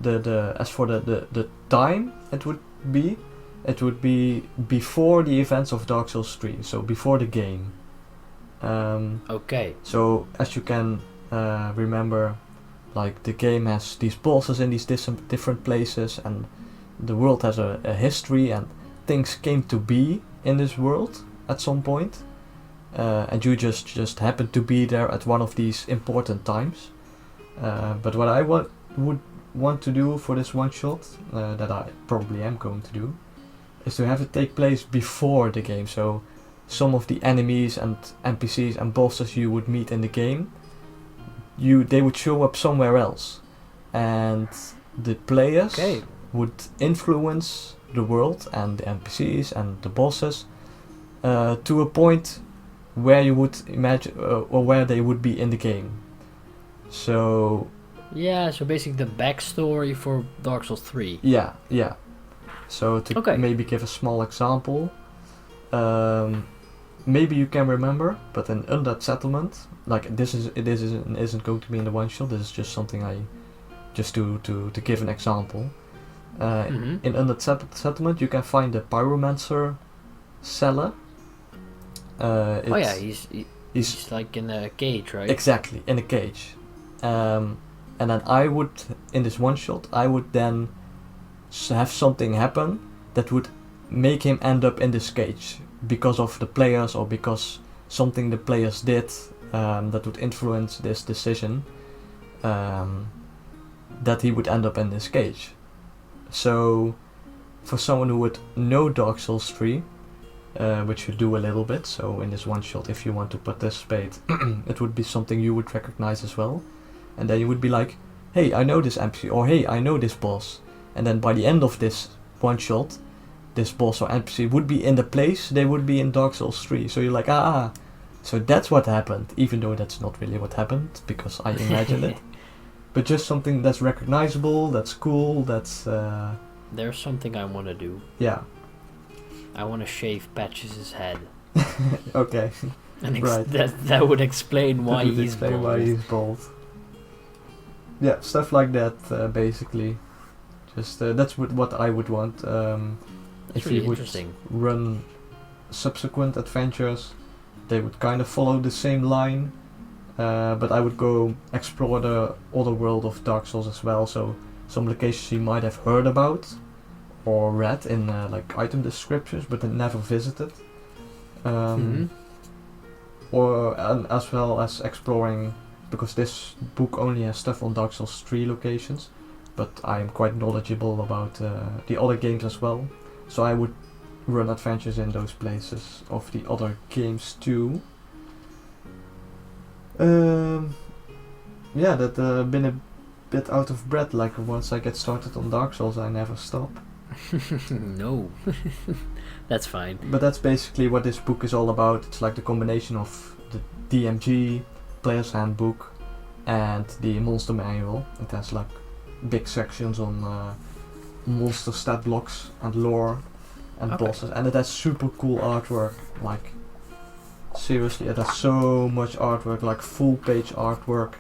as for the time it would be before the events of Dark Souls 3, so before the game. Okay. So as you can remember, like the game has these bosses in these different places, and the world has a history, and things came to be in this world at some point, and you just happened to be there at one of these important times. But what I would want to do for this one shot, that I probably am going to do, is to have it take place before the game. So some of the enemies and NPCs and bosses you would meet in the game, they would show up somewhere else, and the players would influence the world and the NPCs and the bosses to a point where you would imagine, or where they would be in the game. So yeah, so basically the backstory for Dark Souls 3. Yeah. So to maybe give a small example, maybe you can remember, but in Undead Settlement, like it isn't going to be in the one shot. This is just something I just to give an example. In Undead Settlement, you can find the Pyromancer cellar. He's like in a cage, right? Exactly, in a cage. And then I would, in this one shot, I would then have something happen that would make him end up in this cage because of the players, or because something the players did that would influence this decision, that he would end up in this cage. So for someone who would know Dark Souls 3, which you do a little bit, so in this one shot, if you want to participate, it would be something you would recognize as well. And then you would be like, hey, I know this NPC, or hey, I know this boss. And then by the end of this one shot, this boss or NPC would be in the place they would be in Dark Souls 3. So you're like, so that's what happened, even though that's not really what happened, because I imagined it. But just something that's recognizable, that's cool, that's... There's something I want to do. Yeah. I want to shave Patches' head. Okay. And right. that would explain why he's bald. Yeah, stuff like that, basically. Just that's what I would want. If really you would run subsequent adventures, they would kind of follow the same line, but I would go explore the other world of Dark Souls as well. So some locations you might have heard about or read in like item descriptions, but then never visited. Or as well as exploring, because this book only has stuff on Dark Souls 3 locations, but I am quite knowledgeable about the other games as well. So I would run adventures in those places of the other games too. Yeah, that been a bit out of breath. Like once I get started on Dark Souls, I never stop. No, that's fine. But that's basically what this book is all about. It's like the combination of the DMG, Player's Handbook, and the Monster Manual. It has like big sections on monster stat blocks and lore and bosses, and it has super cool artwork. Like seriously, it has so much artwork, like full page artwork,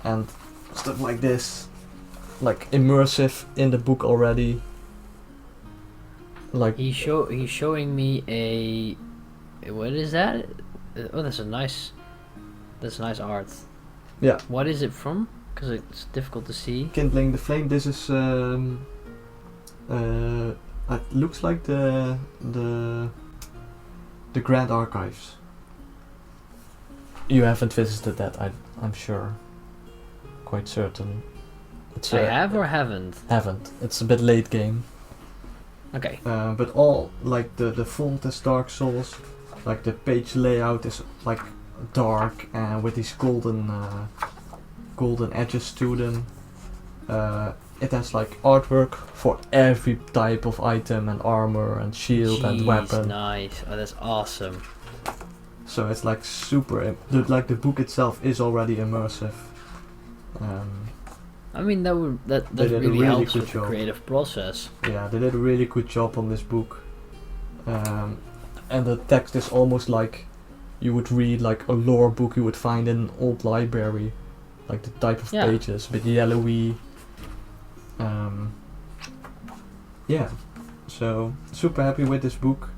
and stuff like this, like immersive in the book already. Like he's showing me a, what is that? Oh, that's nice art. Yeah. What is it from? Because it's difficult to see. Kindling the Flame. This is it looks like the Grand Archives. You haven't visited that, I'm sure. Quite certain. It's I have or haven't? Haven't. It's a bit late game. Okay. But all like the font is Dark Souls, like the page layout is like dark and with these golden edges to them. It has like artwork for every type of item and armor and shield and weapon. Nice. Oh, that's awesome. So it's like super. The book itself is already immersive. I mean that really helps with the creative process. Yeah, they did a really good job on this book. And the text is almost like you would read like a lore book you would find in an old library, like the type of pages, a bit yellowy. Yeah, so super happy with this book.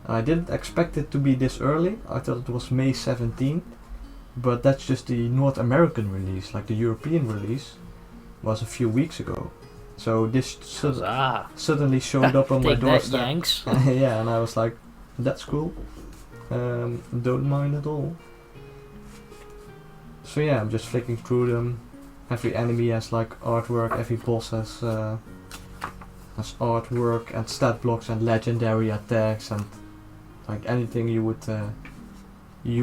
I didn't expect it to be this early. I thought it was May 17th, but that's just the North American release. Like the European release was a few weeks ago. So this suddenly showed up on my doorstep. That, Yanks. Yeah, and I was like, that's cool. Don't mind at all. So yeah, I'm just flicking through them. Every enemy has like artwork. Every boss has artwork and stat blocks and legendary attacks and like anything you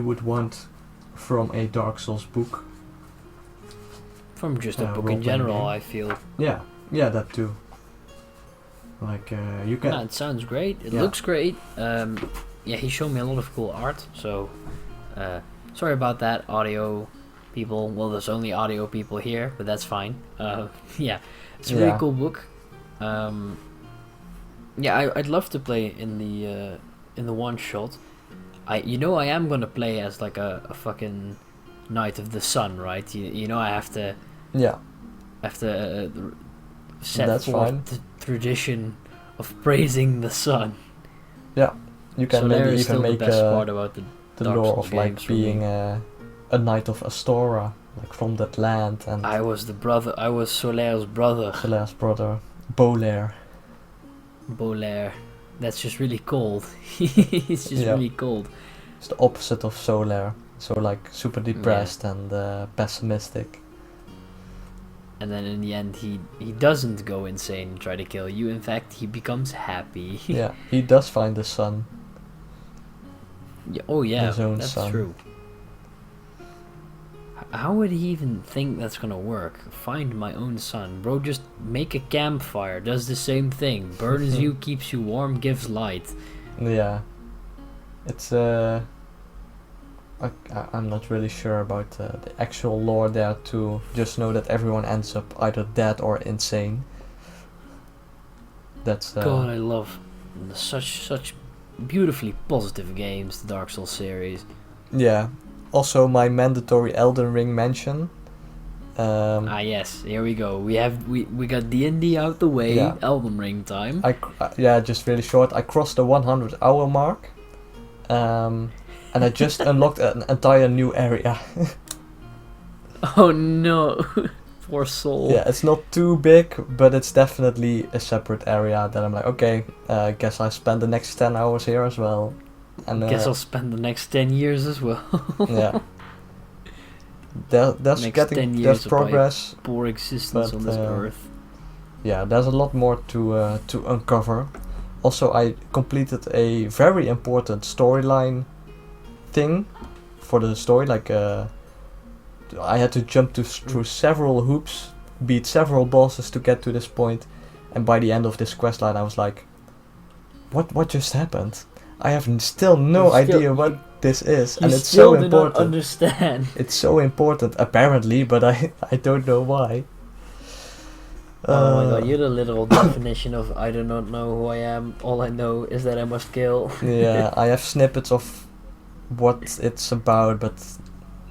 would want from a Dark Souls book. From just a book in general, game. I feel. Yeah, that too. Like you can. No, it sounds great. It looks great. Yeah, he showed me a lot of cool art. So, sorry about that, audio people. Well, there's only audio people here, but that's fine. Yeah, it's a really cool book. Yeah, I'd love to play in the one shot. I am gonna play as like a fucking Knight of the Sun, right? You know I have to. Yeah. Set forth the tradition of praising the sun. Yeah, you can maybe even make the best part about the lore of like being a Knight of Astora, like from that land. And I was Solaire's brother. Bolaire. That's just really cold. He's just really cold. It's the opposite of Solaire. So like super depressed and pessimistic. And then in the end he doesn't go insane and try to kill you. In fact, he becomes happy. Yeah, he does find the sun. Yeah, oh yeah, his own that's son. True. How would he even think that's gonna work? Find my own son. Bro, just make a campfire. Does the same thing. Burns you, keeps you warm, gives light. Yeah. It's I'm not really sure about the actual lore there too. Just know that everyone ends up either dead or insane. That's God, I love such beautifully positive games, the Dark Souls series. Yeah. Also my mandatory Elden Ring mention. Yes, here we go. We got D&D out the way. Yeah. Elden Ring time. Just really short. I crossed the 100-hour mark. And I just unlocked an entire new area. Oh no, poor soul. Yeah, it's not too big, but it's definitely a separate area that I'm like, okay, guess I spend the next 10 hours here as well. And guess I'll spend the next 10 years as well. Yeah. There's progress. Poor existence on this earth. yeah, there's a lot more to uncover. Also, I completed a very important storyline thing for the story. Like, I had to jump through several hoops, beat several bosses to get to this point, and by the end of this questline, I was like, "What just happened? I have still no idea what this is, and it's so important. You still do not understand. It's so important, apparently, but I don't know why." Oh my god, you're the literal definition of I do not know who I am. All I know is that I must kill. Yeah, I have snippets of what it's about, but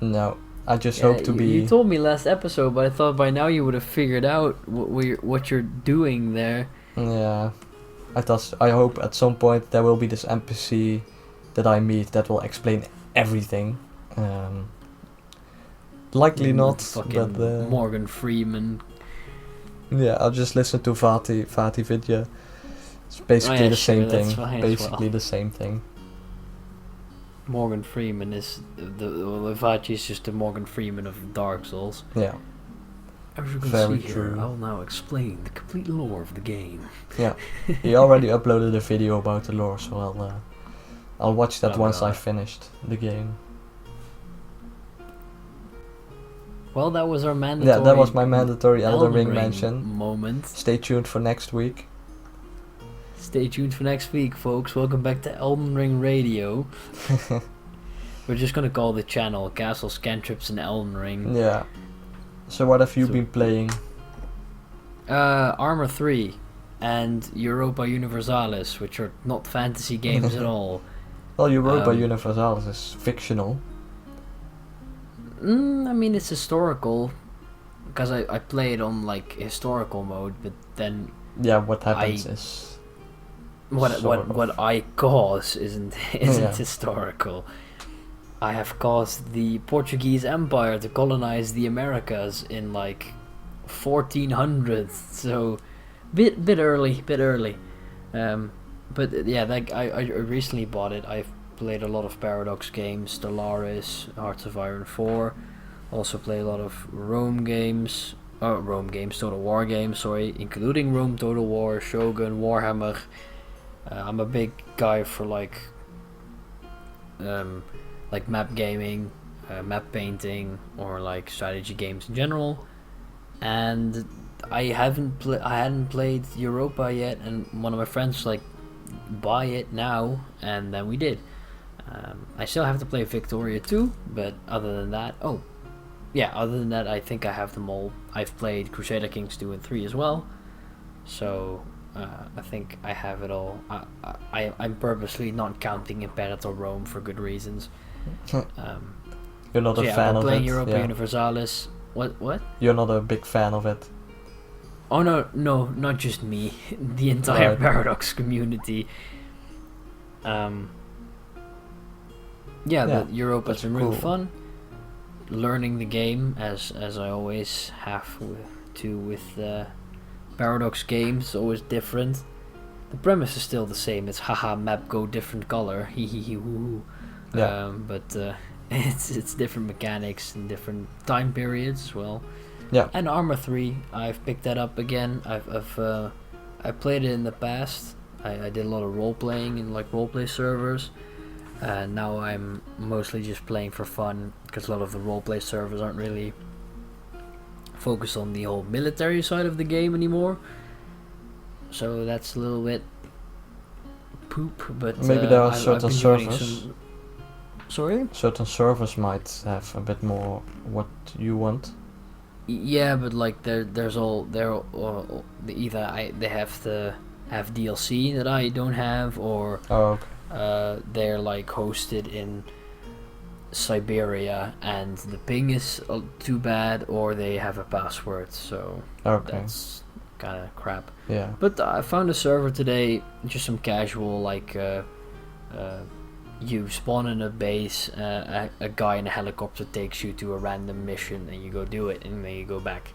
no, I just hope to be. You told me last episode, but I thought by now you would have figured out what you're doing there. Yeah, I hope at some point there will be this NPC that I meet that will explain everything. Likely not, fucking but Morgan Freeman. Yeah, I'll just listen to Vati Vidya. It's basically the same thing. Basically the same thing. Morgan Freeman is Vati is just the Morgan Freeman of Dark Souls. Yeah. As you can Very see true. here, I'll now explain the complete lore of the game. Yeah. He already uploaded a video about the lore, so I'll watch that once I finished the game. Well, that was our mandatory. Yeah, that was my mandatory Elden Ring Ring mention. Moment. Stay tuned for next week. Stay tuned for next week, folks. Welcome back to Elden Ring Radio. We're just gonna call the channel Castles, Cantrips, and Elden Ring. Yeah. So what have you been playing? Armor 3 and Europa Universalis, which are not fantasy games at all. Well, Europa Universalis is fictional. I mean, it's historical, because I play it on like historical mode, but then yeah, what happens is what I cause isn't historical. I have caused the Portuguese Empire to colonize the Americas in like 1400, so bit early. But yeah, like I recently bought it. I've played a lot of Paradox games, Stellaris, Hearts of Iron 4. Also play a lot of Total War games, sorry, including Rome Total War, Shogun, Warhammer. I'm a big guy for like map gaming, map painting, or like strategy games in general. And I hadn't played Europa yet, and one of my friends was like, buy it now, and then we did. I still have to play Victoria 2, but other than that, I think I have them all. I've played Crusader Kings 2 and 3 as well, so I think I have it all. I'm purposely not counting Imperator Rome for good reasons. You're not a fan of it? Playing Europa Universalis. What? You're not a big fan of it? Oh no, not just me. The entire Paradox community. The Europa's been really fun. Learning the game as I always have with Paradox games. It's always different. The premise is still the same. It's haha map go different color. Hee hee hee hoo. Yeah. But it's different mechanics and different time periods as well. Yeah. And Armor 3, I've picked that up again. I played it in the past. I did a lot of role playing in like roleplay servers. Now I'm mostly just playing for fun, because a lot of the roleplay servers aren't really focused on the whole military side of the game anymore. So that's a little bit poop, but maybe there are certain servers. Sorry? Certain servers might have a bit more what you want. Yeah, but like they have to have DLC that I don't have, or they're like hosted in Siberia and the ping is too bad, or they have a password, so that's kind of crap. Yeah. But I found a server today, just some casual, like you spawn in a base, a guy in a helicopter takes you to a random mission, and you go do it, and then you go back.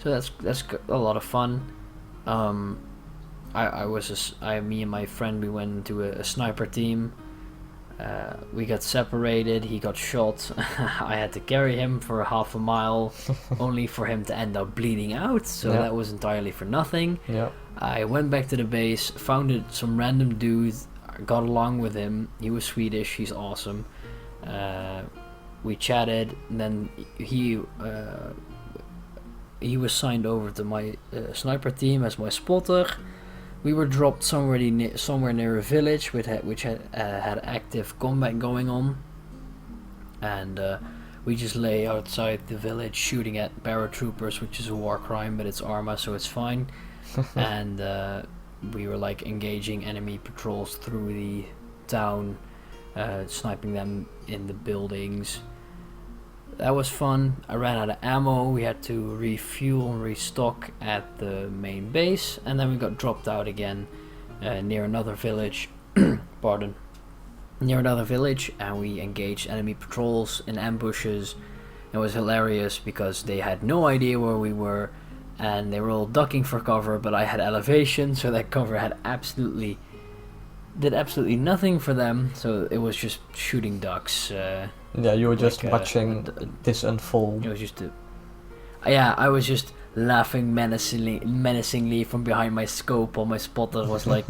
So that's a lot of fun. Me and my friend, we went into a sniper team. We got separated, he got shot. I had to carry him for half a mile, only for him to end up bleeding out, so that was entirely for nothing. Yeah. I went back to the base, found some random dude, got along with him. He was Swedish, he's awesome. We chatted, and then he was signed over to my sniper team as my spotter. We were dropped somewhere near a village which had active combat going on, and we just lay outside the village shooting at paratroopers, which is a war crime, but it's Arma, so it's fine. And we were like engaging enemy patrols through the town, sniping them in the buildings. That was fun. I ran out of ammo, we had to refuel and restock at the main base, and then we got dropped out again near another village. Near another village, and we engaged enemy patrols in ambushes. It was hilarious because they had no idea where we were, and they were all ducking for cover, but I had elevation, so that cover did absolutely nothing for them, so it was just shooting ducks. Yeah, you were just watching this unfold. It was just I was just laughing menacingly from behind my scope while my spotter was like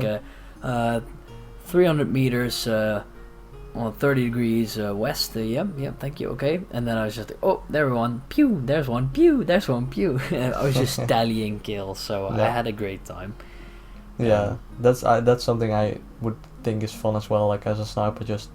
300 meters on 30 degrees west. Yep, thank you, okay. And then I was just like, oh, there's one, pew, there's one, pew, there's one, pew. I was just tallying kills, so I had a great time. Yeah, that's something I would think is fun as well, like as a sniper, just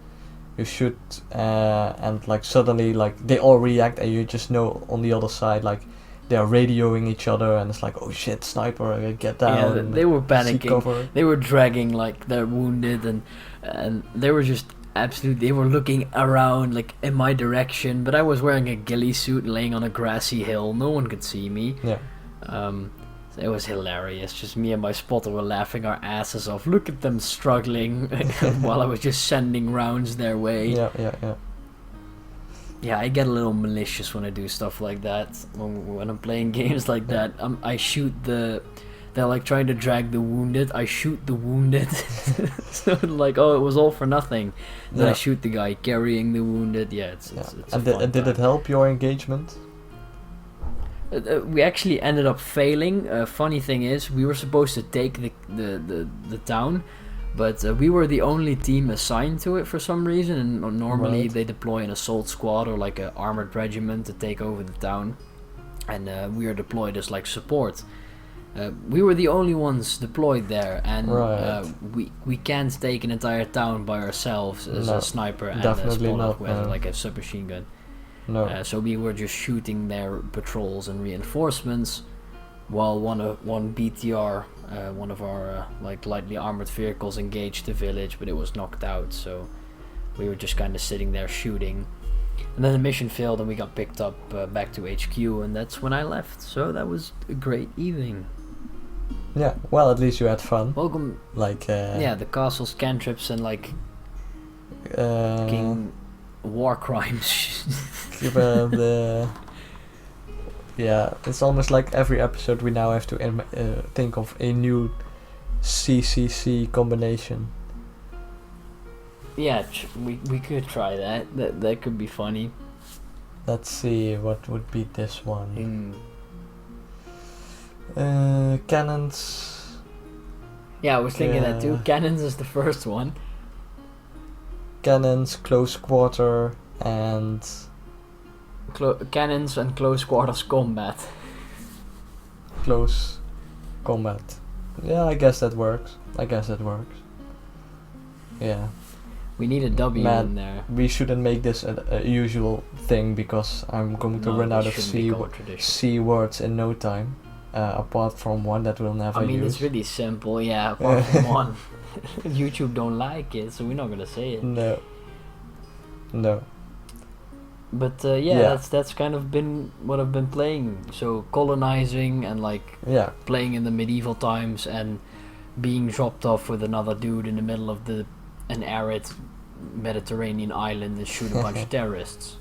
you shoot and like suddenly like they all react, and you just know on the other side like they are radioing each other, and it's like, oh shit, sniper, get down. Yeah, they were panicking. They were dragging like they're wounded, and they were just absolutely. They were looking around like in my direction, but I was wearing a ghillie suit, laying on a grassy hill. No one could see me. Yeah. It was hilarious. Just me and my spotter were laughing our asses off. Look at them struggling while I was just sending rounds their way. Yeah. Yeah, I get a little malicious when I do stuff like that. When I'm playing games like that, I shoot they're like trying to drag the wounded. I shoot the wounded. So like, oh, it was all for nothing. Then I shoot the guy carrying the wounded. Yeah, it's and did it help your engagement? We actually ended up failing. Funny thing is, we were supposed to take the town, but we were the only team assigned to it for some reason, and normally they deploy an assault squad or like an armored regiment to take over the town, and we are deployed as like support. We were the only ones deployed there, and we can't take an entire town by ourselves as a sniper and a spotter who has like a submachine gun. No. So we were just shooting their patrols and reinforcements, while one BTR, one of our like lightly armored vehicles, engaged the village, but it was knocked out. So we were just kind of sitting there shooting, and then the mission failed, and we got picked up back to HQ, and that's when I left. So that was a great evening. Yeah, well, at least you had fun. Welcome. Like the castles, cantrips, and like fucking war crimes. It's almost like every episode we now have to think of a new CCC combination. Yeah, we could try that. That could be funny. Let's see, what would be this one? Cannons. Yeah, I was thinking that too. Cannons is the first one. Cannons, close quarter, and cannons and close quarters combat. Close combat. Yeah, I guess that works. Yeah. We need a W in there. We shouldn't make this a usual thing, because I'm going to run out of C words in no time. Apart from one that we'll never use. I mean, it's really simple, yeah, apart from one. YouTube don't like it, so we're not gonna say it. No. But that's kind of been what I've been playing. So colonizing and like playing in the medieval times and being dropped off with another dude in the middle of an arid Mediterranean island and shoot a bunch of terrorists.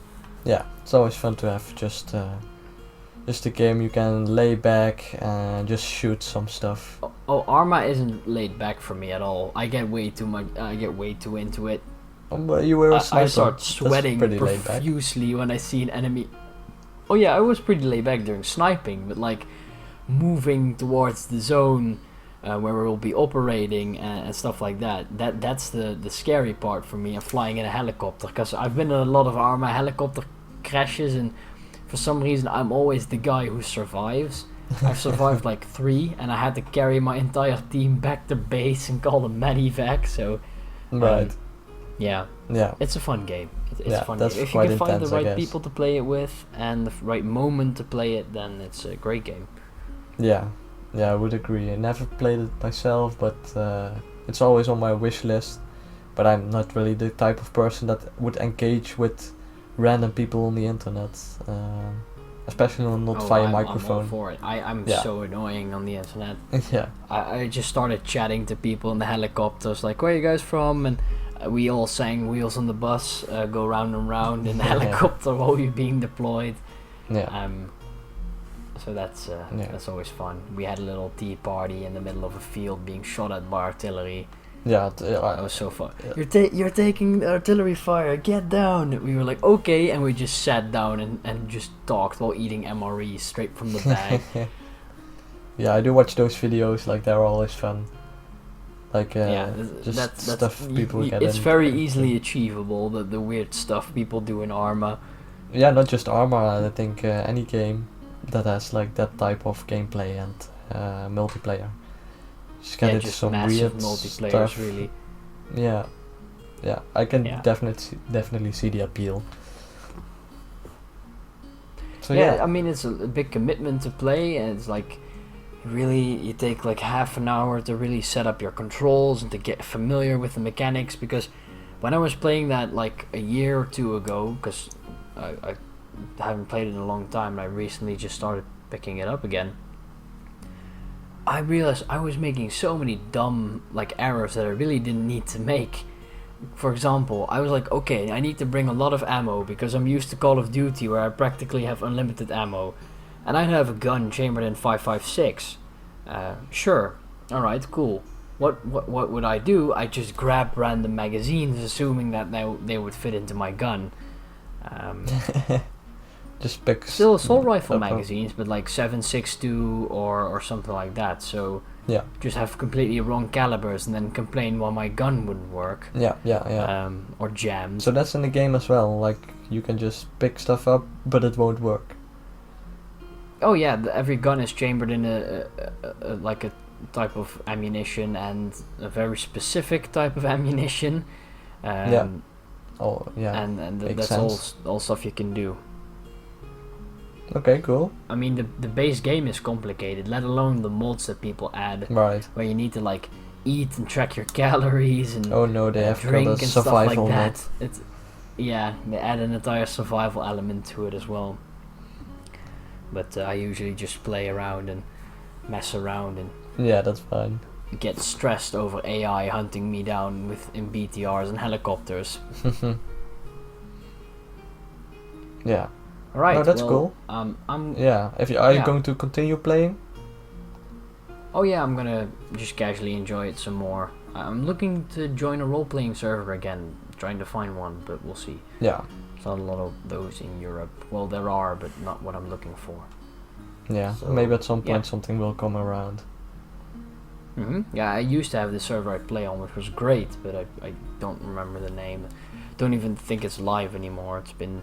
Yeah, it's always fun to have just a game you can lay back and just shoot some stuff. Oh, Arma isn't laid back for me at all. I get way too into it. But you were a sniper. I start That's sweating pretty laid back. profusely when I see an enemy. Oh yeah, I was pretty laid back during sniping, but like moving towards the zone where we'll be operating and stuff like that. That's the scary part for me. And flying in a helicopter, because I've been in a lot of Arma helicopter crashes, and for some reason I'm always the guy who survives. I've survived like 3, and I had to carry my entire team back to base and call them medevac. So, Right. Yeah, Yeah. it's a fun game. It's Yeah, a fun that's game. If you quite can find intense, the I right guess. people to play it with and the right moment to play it, then it's a great game. Yeah. Yeah, I would agree. I never played it myself, but it's always on my wish list. But I'm not really the type of person that would engage with random people on the internet, especially not via microphone. I'm all for it. I'm Yeah. so annoying on the internet. Yeah. I just started chatting to people in the helicopters, like, where are you guys from? And we all sang Wheels on the Bus, go round and round in the helicopter while you're being deployed. Yeah. So that's always fun. We had a little tea party in the middle of a field being shot at by artillery. Yeah. That was so fun. You're taking artillery fire, get down! We were like, okay, and we just sat down and just talked while eating MREs straight from the bag. Yeah, I do watch those videos, like they're always fun. Like just that's stuff people get it's in. very easily achievable, the weird stuff people do in Arma. Yeah, not just Arma, I think any game that has like that type of gameplay and multiplayer. Just get into just some massive weird multiplayer, stuff. really. Yeah, I can Yeah. definitely see the appeal. So yeah, yeah, I mean, it's a big commitment to play, and it's like really you take like half an hour to really set up your controls and to get familiar with the mechanics. Because when I was playing that like a year or 2 ago, because I haven't played it in a long time, and I recently just started picking it up again, I realized I was making so many dumb like errors that I really didn't need to make. For example, I was like, okay, I need to bring a lot of ammo because I'm used to Call of Duty where I practically have unlimited ammo, and I have a gun chambered in 5.56. Sure, all right, cool. What would I do? I just grab random magazines, assuming that they would fit into my gun. just pick Still assault rifle up magazines, but like 7.62 or something like that. So Yeah, just have completely wrong calibers and then complain why my gun wouldn't work. yeah. Or jammed. So that's in the game as well. Like you can just pick stuff up, but it won't work. Oh yeah, every gun is chambered in a like a type of ammunition, and a very specific type of ammunition. Yeah. Oh yeah. And makes that's all stuff you can do. Okay, cool. I mean, the base game is complicated, let alone the mods that people add, Right. where you need to like eat and track your calories and Oh no, they have drink got a and stuff like survival that. mod. It's they add an entire survival element to it as well. But I usually just play around and mess around and Yeah, that's fine. get stressed over AI hunting me down in BTRs and helicopters. Yeah. Alright, No, that's well, cool. I'm Yeah. Are you Yeah. going to continue playing? Oh yeah, I'm gonna just casually enjoy it some more. I'm looking to join a role-playing server again, trying to find one, but we'll see. Yeah. There's not a lot of those in Europe. Well, there are, but not what I'm looking for. Yeah. So, Maybe at some point yeah. something will come around. Yeah, I used to have this server I play on, which was great, but I don't remember the name. Don't even think it's live anymore. It's been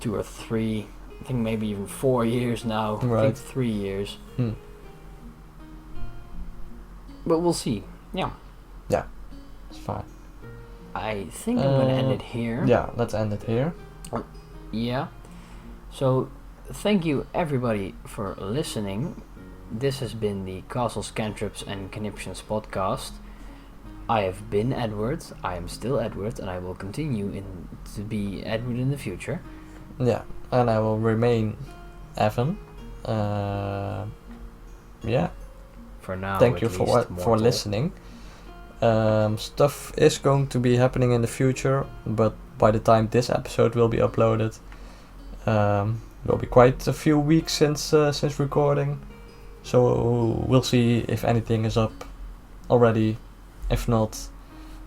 2 or 3, I think maybe even 4 years now. I Right. think 3 years. Hmm. But we'll see. Yeah. It's fine. I think I'm gonna end it here. Yeah, let's end it here. Yeah. So, thank you everybody for listening. This has been the Castles, Cantrips and Conniptions podcast. I have been Edward, I am still Edward, and I will continue to be Edward in the future. Yeah, and I will remain Evan. Yeah. For now, Thank at you least, for mortal. listening. Stuff is going to be happening in the future, but by the time this episode will be uploaded, will be quite a few weeks since recording. So we'll see if anything is up already. If not,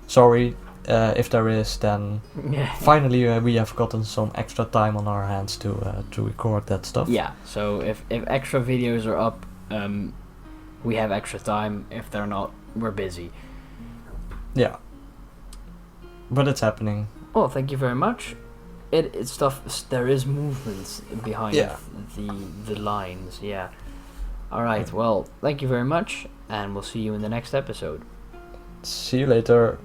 sorry, if there is, then Yeah. finally we have gotten some extra time on our hands to record that stuff. Yeah. So if extra videos are up, we have extra time. If they're not, we're busy. Yeah. But it's happening. Well, thank you very much. It's stuff. There is movements behind the lines. Yeah. All right. Well, thank you very much, and we'll see you in the next episode. See you later.